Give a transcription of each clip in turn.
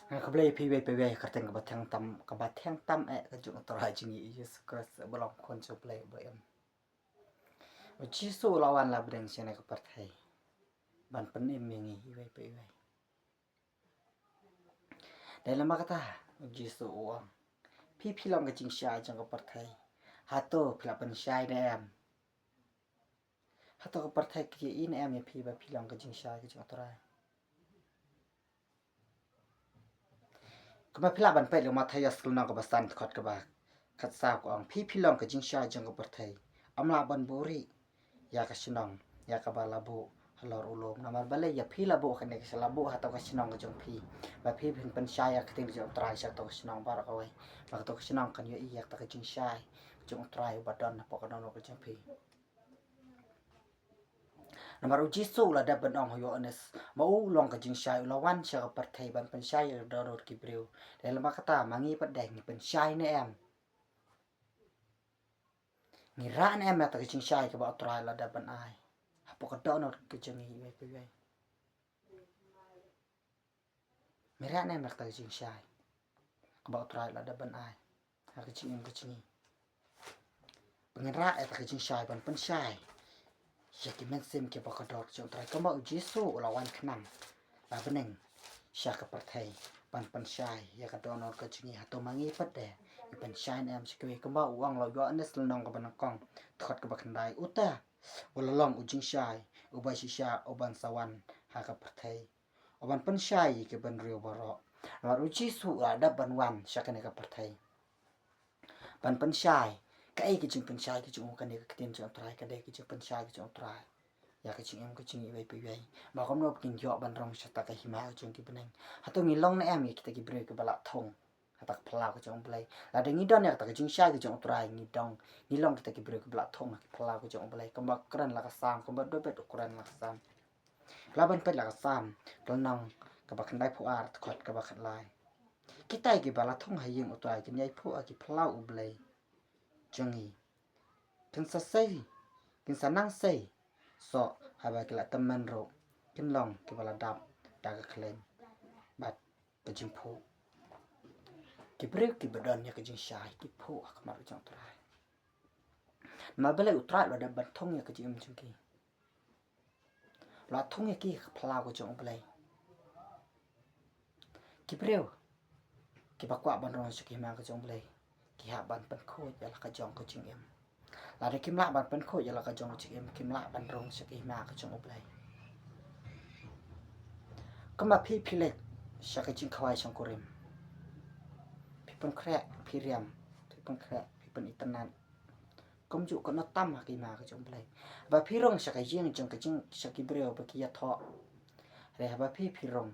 Ka blei pi wei pe wei ka teng ka ba thang tam ka ba thang tam e ka ju to ra jingi Jesus Christ ba long kon chu blei ba em chi su la wan la breng chen ka par thai ban pan em ngi wei pe wei dai la ma ka ta Jesus o pi long ka jing sha jang ka par thai ha to phla pan shai na em ha to ka par thai ki in em ya pi ba pi long ka jing sha ka ju to raก็มาพลาบันไปลงมาไทยสกุลนองกับสันขอดกับขัดสาวกองพี่ลองกับจิงชาจังกับประเทศอำลาบันบุรียากะชนองยากะบาลาบุฮลอรุโลมนามาบะเลยอย่าพี่ลาบุคันเนกสลาบุหาตอกะชนองกับจงพี่บะพี่เป็นชายกะติงจงตรายชักตอกะชนองบารักเอาไว้บะตอกะชนองกันอยู่อียากตะกะจิงชายจงตรายบัดดอนปอกะดอนกับจงพี่Namar uji su la da ban ong yo anes mau long ka jing shai la wan cha ka par thai ban pen shai da rot ki breu de la ma kata mangi pat deng ni pen shai ne em ni ra ne em ta ka jing shai ka ba trai la da ban ai ha po ka don ka jing hi we pe we mi ra ne em ta ka jing shai ka ba trai la da ban ai ha ka jing em ka jing pengen ra ta ka jing shai ban pen shai Yaki men sim ke bakador jong trai ka ma Jesu la wan khnam la beneng sha ka parthai pan shai ya ka donor ka chingi ha to mangi pat de pan shai em chikwe ka ma uang lo yo anes nong ka ban kong thot ka bakhandai uta wala long ujing shai uba shisha oban sawan ha ka parthai oban pan shai ke ban riu baro la Jesu la da ban wan sha ka ne ka parthai pan shai ka ai ki jing pen shai ki jing ka ne ka tin jong trai ka de ki jing pen shai ki jong trai ya ka jing em ka jing wei pe wei ba kom no kin yo ban rong sha ta ka hima jong ki beneng ha to ngi long na em ki ta ki bre ka bala thong ha ta phla ka jong blai la de ngi don ya ta ka jing shai ki jong trai ngi dong ngi long ki ta ki bre ka bala thong ki phla ka jong blai ka ba kran la ka sam ka ba do bet kran la ka sam la ban pe la ka sam to nong ka ba khan dai phu ar khot ka ba khan lai ki tai ki bala thong ha yeng utrai ki nyai phu a ki phla u blai Jungi kin sa sei kin sa nang sei so haba kila taman ro kin long ki bala dap da ka klen bat ka jing phu ki brek ki badon ya ka jing shai ki phu ka mar jong trai ma bele utrai lo da bat thong ya ka jing jing ki la thong ya ki phla ko jong blai ki breu ki ba kwa ban ro shi ki ma ka jong blai ki ha ban pan kho ya la ka jong ka jing em la de kim la ban pan kho ya la ka jong jing em kim la ban rong shi ki ma ka jong blaiก็มาพี่เล็กชักจิงควายชงกุริมพี่ปนแคระพี่เรียมพี่ปนแคระพี่ปนอิตนันก็มจุก็นอตั้มหากีมาก็จงเปลยบ่พี่รงชักจิงจงกะจิงชักเบรวบ่กิยะทอเรบ่พี่รง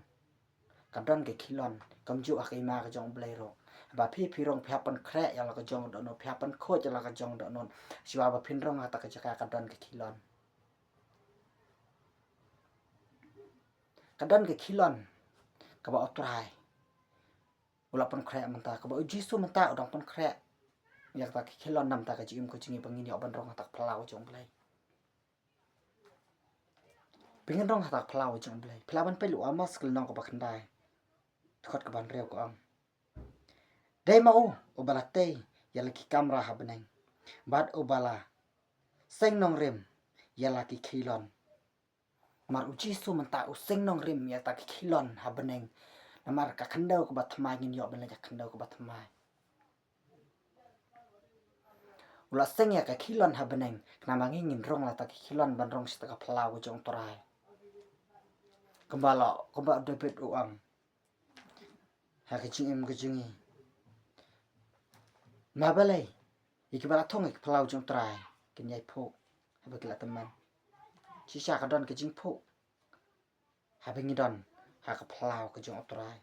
กะดอนกะคิลอนก็มจุหากีมาก็จงเปลยโรบ่พี่รงพะปนแคระยะละก็จงดอนพะปนโคจะละก็จงดอนสิว่าบ่พินรงหาตะกะจักกะดอนกะคิลอนka don ke khilon ka ba otrai ula pon khre man ta ka ba jisu man ta odong pon khre yak ta ke khilon nam ta ka jim ko chingi bangin yo ban rong ta phlau jong blai pingin rong ta phlau jong blai phla ban pe lu amas kil nong ka ba khan dai khot ka ban rew ko ang dai ma o bala te yala ki kamera ha beneng bad o bala seng nong rem yala ki khilon mar uji su man ta u sing nong rim ya ta khilon ha beneng namar ka khandau ko ba thmai ngin yo ben ka khandau ko ba thmai ula sing ya ka khilon ha beneng na ma ngin rong la ta khilon ban rong sta ka phlau ko jong torai kembala ko ba de pet u am ha ka ching em ka ching ma balai ikbala thong ik phlau jong torai kin yai pho ha ba kila taman chi sha ka don ka jing phu ha be ngi don ha ka phlau ka jong otrai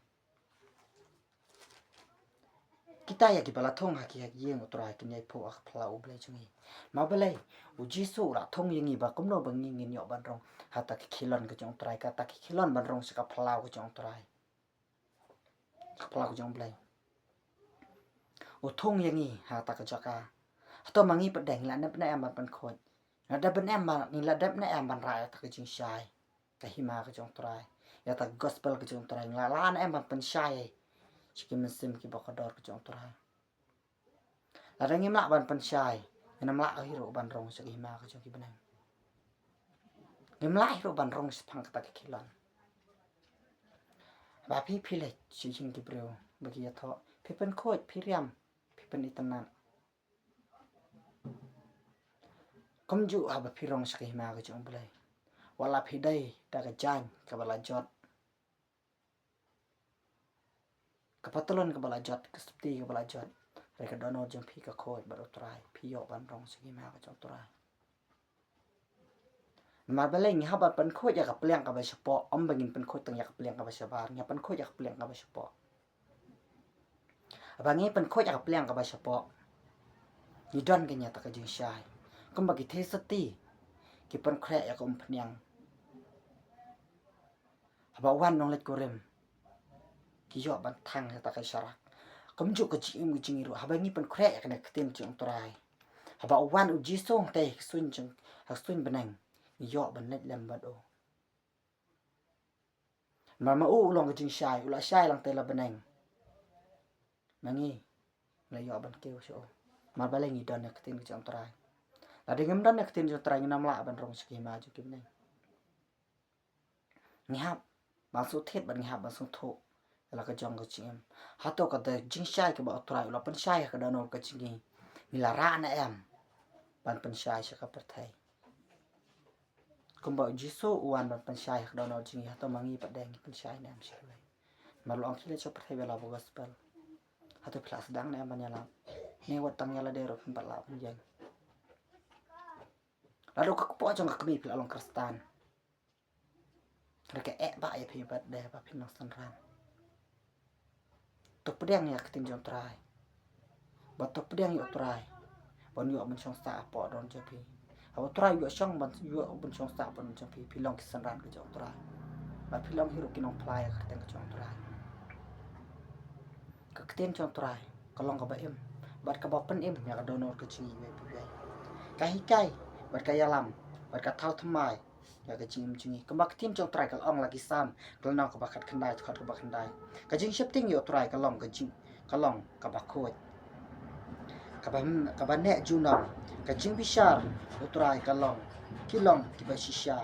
kita ya ki bala thong ha ki yeng otrai ki nyai phu a phlau ble chungi ma belai u jisu ra thong yengi ba komno ba ngi ngi nyo ban rong ha ta ki khilon ka jong otrai ka ta ki khilon ban rong sa ka phlau ka jong otrai ka phlau ka jong blai u thong yengi ha ta ka jaka to mangi pa deng la na na am ban khoj na da ban em ma ni la da na am ban ra ta ka jing shai ka hima ka jong trai ya ta gospel ka jong trai la la na em ban pen shai Chiki mesim ki bakador ke jong turai. Lada ngim lak ban pensyai. Ngim lak hiro ban rong segi hima ke jong ki benang. Ngim lak hiro ban rong sepang kata ke kilon. Ba pi pilek si jing ki breu. Bagi ya thok. Pi pen khoj, pi riam. Pi pen itanan. Kom ju haba pi rong segi hima ke jong belai. Wala pi day da ke jang ke bala jot. Kapatulon ke bala jot. Kesepti ke bala jot. Reka dono jeng pi ke khoj baru turai. Pi yok ban rong segi hima ke jong turai. Ma baleng haba pen khoj ya ka pliang ka ba sepo. Om bangin pen khoj tang ya ka pliang ka ba sebar. Nya pen khoj ya ka pliang ka ba sepo. Abangi pen khoj ya ka pliang ka ba sepo. Ni don ke nya ta ka jeng syai. Kom bagi the seti. Ki pen krek ya ka peniang. Aba wan nong let korem. Ki yok ban tang ya ta ka syarak. Kom juk ke jing ru. Aba ngi pen krek ya ka nek tin jeng turai. Aba wan uji song teh sun jeng. Hak sun benang. Yok ban let lem bad o. Ma ulong ke jing syai. Ula syai lang teh la benang. Mangi. La yok ban keu so. Ma baleng ni don nek tin ke jeng turai. La dengan don nek tin jeng turai nginam lak ban rong segi ma ju ki benang. Ngihap. Bang su thet ban ngihap bang su thok. La ka jong ke jing. Hato ka te jing syai ke ba turai. Ula pen syai ka dono ke jing. Mila ra na em. Ban pen syai ka perthai. Kom ba jiso uan ban pen syai ka dono jing. Hato mangi padeng pen syai na em syai. Malu ang kile cho perthai bela bo gospel. Hato pila sedang na em banyala. Ni wat tang yala dero pen pat la pen jeng. Lalu ka kupo jong ka kemi pila long kristan. Reka ba ya pi bat de ba pi nang sanran. Tok pedang ya ketin jong trai. Ba tok pedang yo trai. Bon yo men chong sa po don japi. Aw trai yo chong ban yo ben chong sa bon japi pi long sanran ke jong trai. Ba pi long hiro kinong play ka ketin jong trai. Ka ketin jong trai. Ka long ka ba em. Bat ka ba pen em ya ka donor ke chi we pi we. Ka hikai bat ka yalam. Bat ka thau thmai. Ya ka jing jingi ka mak tim jong trai ka ong lagi sam ka nong ka ba khat khandai khat ka ba khandai ka jing shifting yo trai ka long ka jing ka long ka ba khoj ka ba ne ju nong ka jing bishar yo trai ka long ki ba shisha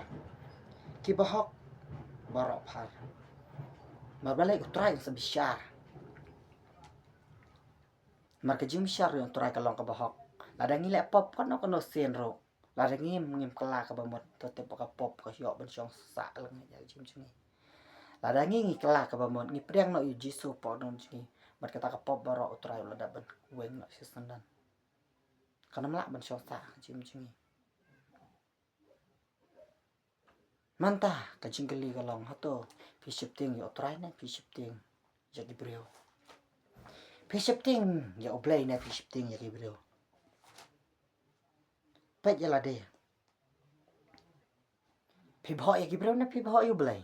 ki ba hok ba ro phar ma ba le trai sa bishar mar ka jing bishar yo trai ka long ka ba hok la da ngi le pop kon no sen ro la da ngim kala ka ba mot to te ka pop ka yo ben chong sa lang ya jim jing la da ngi kala ka ba mot ngi preng no yu jisu po don jing bat ka ta ka pop ba ro utrai la da ben wen no si sandan kanam la ben chong sa jim jing manta ka jing kali ka long hato pi shifting yo utrai na pi shifting ya di breu pi shifting ya oblay na pi shifting ya di breu pet ya la de pi bho ya ki breu na pi bho yu blay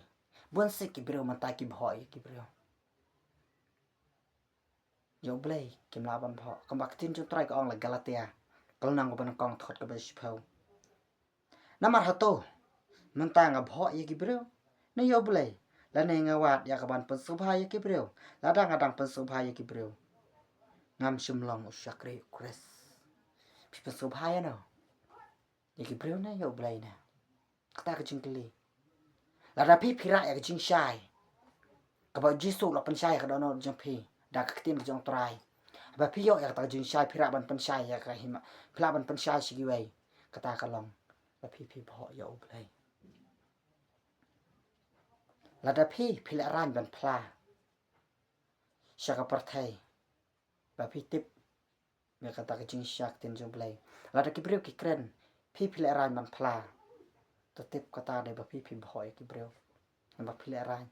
bon se ki breu manta ki bho ya ki breu yo blay kim la ban bho kam bak tin chu trai ka ong la galatia kal nang ko ban kong thot ka ba shphau namar hato manta nga bho ya ki breu na yo blay la ne nga wat ya ka ban pen subha ya ki breu la dang adang pen subha ya ki breu ngam shimlong ushakre kres pi pen subha ya no ya ki breu na yo blay na kata ka jingkli la da pi phira ya ka jing shai ka ba jisu la pen shai ka dono jang pi da ka tin ka jong trai ba pi yo ya ka jing shai phira ban pen shai ya ka hima phira ban pen shai shi wei kata ka long ba pi bho ya u blai la da pi phila ran ban phla shaka parthai ba pi tip ya kata ka jing shak tin jong blai la da ki breu ki kren pi phila ran ban phla to tip kata de ba pi bho ya ki breu ba phila ran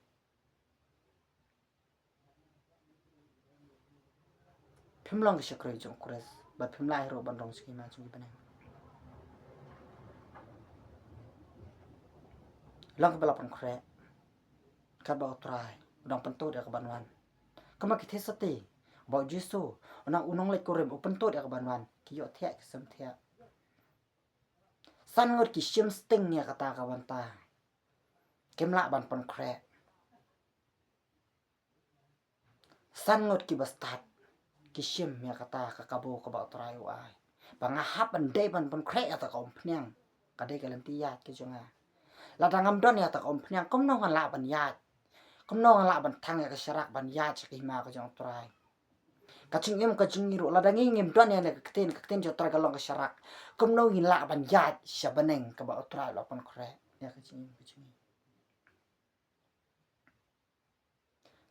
phim long ke shakre jong kres ba phim lai ro ban rong ski ma chung ki banang long bala pan khre ka ba trai dong pan to ya ka ban wan ka ma ki the sati ba jisu ona unong le korem open to ya ka ban wan ki yo the ki sam the san ngot ki shim sting ya kata ka ban ta kem la ban pan khre san ngot ki bastat ki shim ya kata ka kabo ka ba trai wa banga hap an de ban pon kre ta kom phnyang ka de galan ti ya ki jonga la dangam don ya ta kom phnyang kom no la ban ya kom no la ban thang ya ka sharak ban ya ki ma ka jong trai ka chingem ka chingiru la dangi ngem don ya le ka ten jo trai ka long ka sharak kom no hin la ban ya shabaneng ka ba trai la pon kre ya ka chingem ka chingi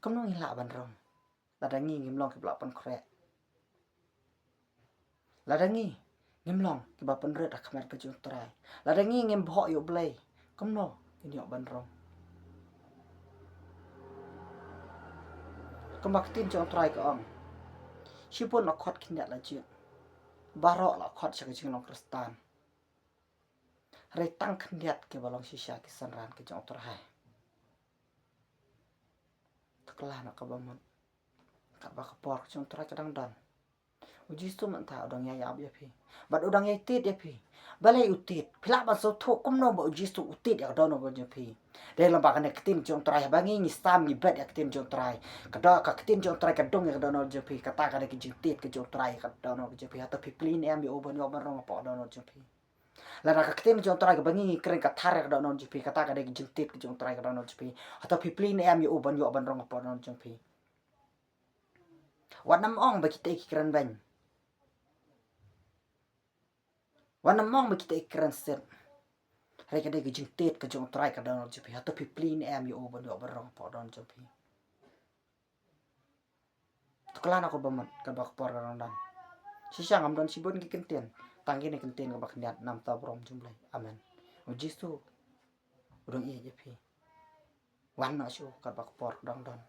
kom no hin la ban rong la dangi ngem long ki bla pon kre la dangi ngem long ki ba pon ret akmat ka jong trai la dangi ngem bho yo blai kom no hin yo ban rong kom ba tin jong trai ka ong Sipun la khot kindat la jit baro la khot sa jing long kristan re tang kindat ke balong sisa ki sanran ke jong trai takla na ka bamon ka ba ka por jong trai kadang dan uji stu man ta odang ya yab ya phi bad odang ya tit ya phi balai utit phila ba so tho kum no ba uji stu utit ya don no ba phi de la ba kan tin jong trai ba ngi ni sam ni bet ya tin jong trai ka da ka tin jong trai ka dong ya don no je phi ka ta ka de ki jing tit ke jong trai ka don no je phi ta phi plin em yo ban yo ban rong pa don no je phi la da ka tin jong trai ka ba ngi kren ka thar ka don no je phi ka ta ka de ki jing tit ke jong trai ka don no je phi ta phi plin em yo ban rong pa don no je phi wat nam ong ba ki te ki kren ban wan mong ba kita ikran set hai ka de ki jing tet ka jong trai ka don je phi ha to phi plin em yo ban rong po don je phi to kala na ko ba man ka ba por ka dan si sang am don si bon ki kenten tang ki ne kenten ka ba khnat nam ta brom jum lai amen o jisu rong ye je phi wan na shu ka ba por dong don